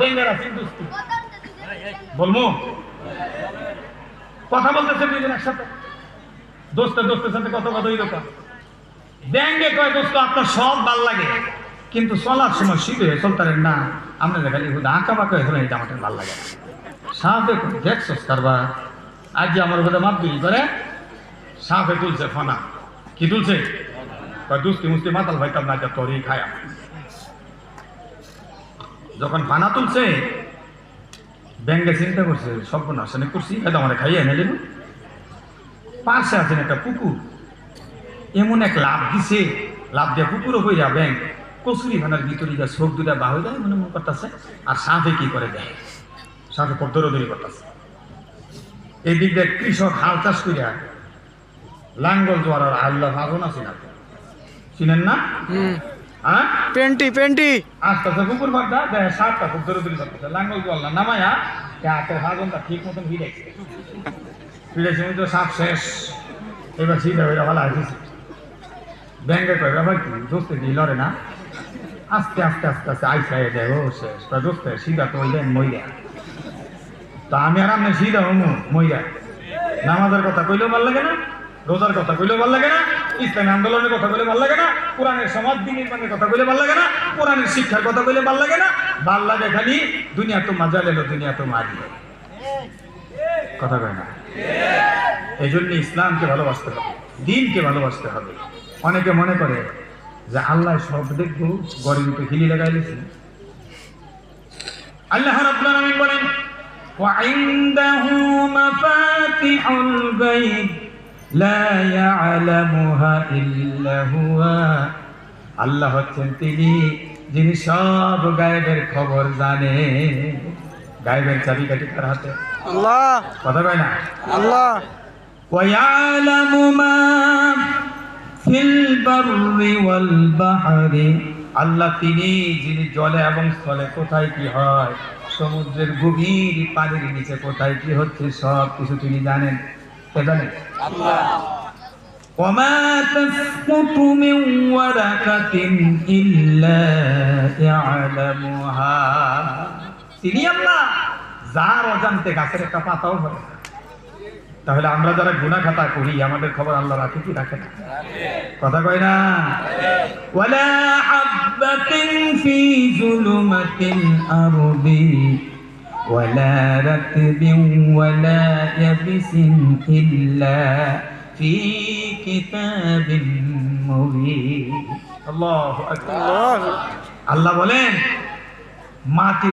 ব্যাঙ্গের আছে দোস্তি বলবো কথা বলতেছে দুইজন একসাথে দোস্তের সাথে কথা এরকম ব্যাঙ্গে কয় দোস্ত আপনার সব ভাল লাগে কিন্তু চলার সময় শিখে চলতারেন না আমরা খালি আঁকা বাঁকা হয়ে এটা আমাদের ভাল লাগে সাপে দেখছস কারবার আজ যে আমার বোধহয় মাপ বিলি করে সাপে তুলছে ফনা কি তুলছে দুস্তি মুস্তি মাতাল ভাইতাম না তরি খায়া যখন ফানা তুলছে ব্যাঙ্গে চিন্তা করছে সব নাশনে করছি এটা আমার খাইয়ে এনে দেব পাশে আছেন একটা পুকুর এমন এক লাভ দিছে লাভ দিয়ে পুকুরও হয়ে যা ব্যাংক কচুরি ভানার ভিতরে যা চোখ দুটা বা হয়ে যায় মনে মনে করতেছে আর সাপে কি করে দেয় সাপে পর দৌড়ি করতেছে এই দিক দিয়ে কৃষক হাল চাষ করিয়া লাঙ্গল জোয়ার আর আল্লাহ ভাগন আছে না চিনেন না হ্যাঁ পেন্টি আস্তে আস্তে পুকুর ভাগটা দেয় সাপটা খুব দৌড়ি করতেছে লাঙ্গল জোয়ার না নামায়া হাতের ভাগনটা ঠিক মতন ভিড়েছে তো সাপ শেষ এবার সিধা হয়ে ভালো আসছে ব্যাঙ্গে কয় ব্যাপার কি দোস্তে দিয়ে লড়ে না আস্তে আইসাই দেয় ও শেষ দোস্তে সিধা তো হইলেন মইরা তা আমি আর আপনি সিধা হমু মইরা নামাজের কথা কইলেও ভাল লাগে না রোজার কথা কইলেও ভাল লাগে না ইসলামী আন্দোলনের কথা কইলে ভাল লাগে না কোরআনের সমাজ নির্মাণের কথা কইলে ভাল লাগে না কোরআনের শিক্ষার কথা কইলে ভাল লাগে না ভাল লাগে খালি দুনিয়া তো মজা লেলো দুনিয়া তো মারি কথা কয় না এই জন্য ইসলামকে ভালোবাসতে হবে দিনকে ভালোবাসতে হবে অনেকে মনে করে যে আল্লাহ সব দেখবো গড়ের উপরে হিলি লাগাই দিয়েছে আল্লাহ রাব্বুল আলামিন বলেন وعنده مفاتيح الغيب لا يعلمها إلا هو আল্লাহ হচ্ছেন তিনি যিনি সব গায়েবের খবর জানে গায়েবের চাবিকাঠি কার হাতে আল্লাহ কথা কয় না আল্লাহ ويعلم ما في البر والبحر আল্লাহ তিনি যিনি জলে এবং স্থলে কোথায় কি হয় সমুদ্রের গভীর পানির নিচে কোথায় কি হচ্ছে সব কিছু তিনি জানেন কে জানেন আল্লাহ وما تسقط من ورقة إلا يعلمها তিনি আল্লাহ যার অজান্তে গাছের একটা পাতাও ধরে না তাহলে আমরা যারা গুনাহ খাতা করি আমাদের খবর আল্লাহ রাখে কি রাখে না কথা কয় না ওয়ালা হাববাতিন ফি যুলুমাতিল আরদি ওয়ালা রাতবিন ওয়ালা ইয়াবিসিন ইল্লা ফি কিতাবিন মুবিন আল্লাহু আকবার আল্লাহ বলেন মাটি